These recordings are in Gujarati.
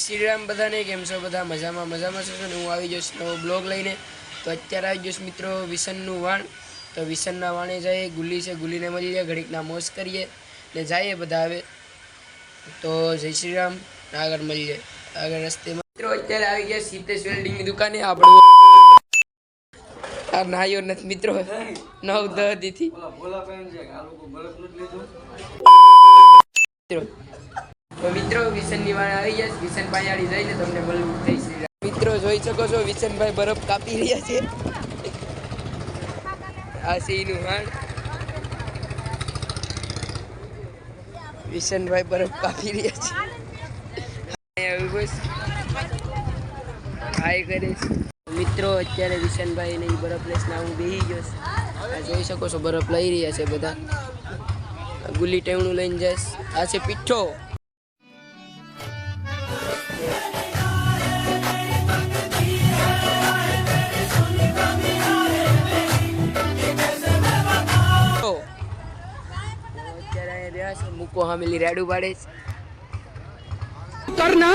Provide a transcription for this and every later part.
શ્રીરામ બધાને કેમ છો? બધા મજામાં છો ને? હું આવી જઈશ નવો બ્લોગ લઈને. તો અત્યારે આવી જઈશ મિત્રો વિસનનું વાણ. તો વિસનના વાણે જઈએ, ગુલ્લી છે, ગુલ્લીને મળીએ, ઘડીકના મોજ કરીએ ને જઈએ બધા આવે. તો જય શ્રીરામ, આગળ મળીએ આગળ રસ્તેમાં. મિત્રો અત્યારે આવી ગયા સીતેશ વેલ્ડિંગની દુકાને. આપણું આ નાયો નથી મિત્રો, 9-10 દીથી તો મિત્રો વિસનની વાળે આવી ગયા. વિસન પાયાળી જઈને તમને મળવું જય શ્રી રામ. મિત્રો જોઈ શકો છો વિસનભાઈ બરફ કાપી રહ્યા છે. આ સિંહનું વાણ. વિસનભાઈ બરફ કાપી રહ્યા છે. હાય કરે મિત્રો અત્યારે વિસનભાઈ ને બરફ લેસના હું બેસી ગયો. આ જોઈ શકો છો બરફ લઈ રહ્યા છે બધા. ગુલ્લી ટેવણું લઈને જઈશ. આ છે પીઠો. મૂકો હમેલી રેડું પાડે છે. करना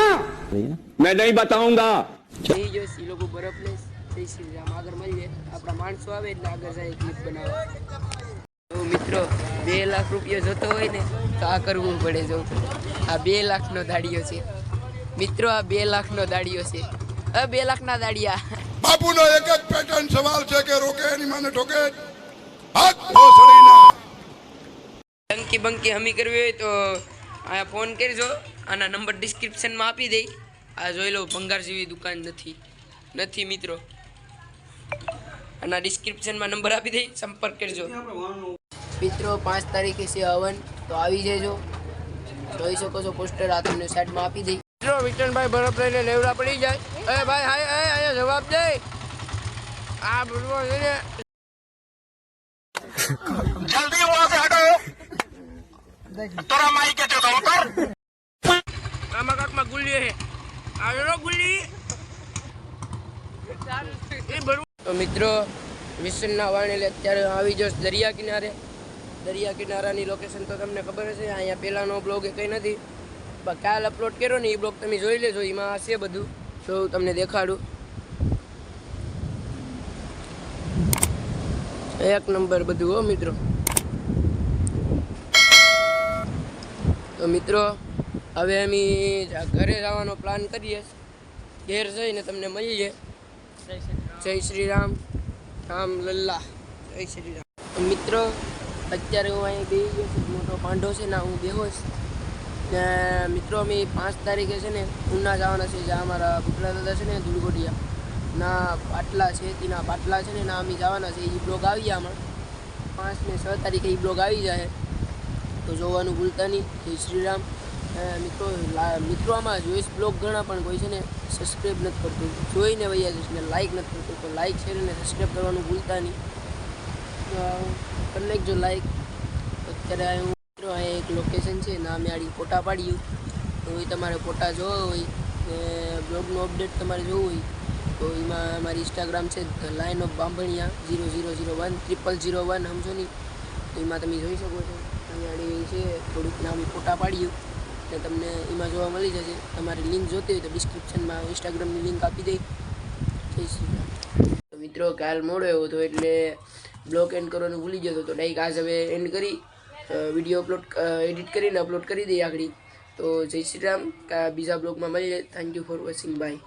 मैं नहीं बताऊंगा. જો સી લોકો બરફ લે જય શ્રી રામ. આગળ મળીએ. આપણા માણસો આવે એટલે આગળ જાય ક્લિપ બનાવવા. તો મિત્રો 2 લાખ રૂપિયા જોતો હોય ને તો આ કરવું પડે. જો આ 2 લાખનો દાડિયો છે મિત્રો. આ 2 લાખનો દાડિયો છે. 2 લાખના દાડિયા. બાપુનો એક જ પેટર્ન સવાલ છે કે રોકે એની માને ઠોકે. હાથ ભોસડીના ટંકી બંકી હમી કરવી હોય તો આ ફોન કરજો. આના નંબર ડિસ્ક્રિપ્શનમાં આપી દઈ. આ જોઈ લો, ભંગાર જેવી દુકાન નથી મિત્રો. આના ડિસ્ક્રિપ્શનમાં નંબર આપી દઈ, સંપર્ક કરજો મિત્રો. 5 તારીખે છે હવન, તો આવી જજો. જોઈ શકો છો પોસ્ટર આ તમને સાઈડમાં આપી દઈ. મિત્રો વિઠ્ઠલભાઈ બરફ લઈને લેવડા પડી જાય. અરે ભાઈ હાય અહીંયા જવાબ દે. આ બોલવો છે ને, જલ્દી વહાં સે હટો. તોરા માઈ કે તો ઉતર. આમાં કાકમાં ગુલ્લી છે. આ ગુલ્લી એ ભરું. તો મિત્રો વિસનના વાણે અત્યારે આવી જશ દરિયા કિનારે. દરિયા કિનારાની લોકેશન તો તમને ખબર હશે. અહીંયા પહેલાંનો બ્લોગ એ કંઈ નથી, કાલ અપલોડ કર્યો ને એ બ્લોગ તમે જોઈ લેજો. એમાં હશે બધું. તો હું તમને દેખાડું. એક નંબર બધું હો મિત્રો. તો મિત્રો હવે અમે ઘરે જવાનો પ્લાન કરીએ. ઘેર જઈને તમને મળીએ. જય શ્રી રામ. રામ લલ્લા. જય શ્રી રામ. તો મિત્રો અત્યારે હું અહીં બેસી ગયો છું. મોટો પાંડો છે ને હું બેહોશ. ને મિત્રો અમે 5 તારીખે છે ને ઉના જવાના છે. જ્યાં અમારા ભૂખલા દાદા છે ને ધૂળગોટિયા ના પાટલા છે, તેના પાટલા છે ને ના અમે જવાના છે. એ બ્લોગ આવી ગયા આમાં 5 ને 6 તારીખે એ બ્લોગ આવી જાય. તો જોવાનું ભૂલતા નહીં. જય શ્રી રામ. મિત્રો આમાં જોઈશ બ્લોગ ઘણા પણ કોઈ છે ને સબસ્ક્રાઈબ નથી કરતું. જોઈને વૈયા જઈશ ને લાઇક નથી કરતું. તો લાઇક શેર અને સબસ્ક્રાઈબ કરવાનું ભૂલતા નહીં. કરી નાખજો લાઇક. અત્યારે હું મિત્રો અહીંયા એક લોકેશન છે નામે આડી ફોટા પાડ્યું. તો એ તમારે ફોટા જોવા હોય ને બ્લોગનું અપડેટ તમારે જોવું હોય તો એમાં અમારી ઇન્સ્ટાગ્રામ છે લાઇન ઓફ બાંભણિયા 0001 0001 સમજો નહીં. તો એમાં તમે જોઈ શકો છો. અહીંયા છે થોડુંક નામ ફોટા પાડ્યું ને તમને એમાં જોવા મળી જશે. તમારી લિંક જોતી હોય તો ડિસ્ક્રિપ્શનમાં ઇન્સ્ટાગ્રામની લિંક આપી દઈ. જય શ્રી રામ. તો મિત્રો કાલ મોડો એવો હતો એટલે બ્લોગ એન્ડ કરવાનું ભૂલી ગયો હતો. તો ડાયરેક્ટ આજ હવે એન્ડ કરી વિડીયો એડિટ કરીને અપલોડ કરી દઈએ આગળ. તો જય શ્રી રામ. બીજા બ્લોગમાં મળીએ. Thank you for watching. By.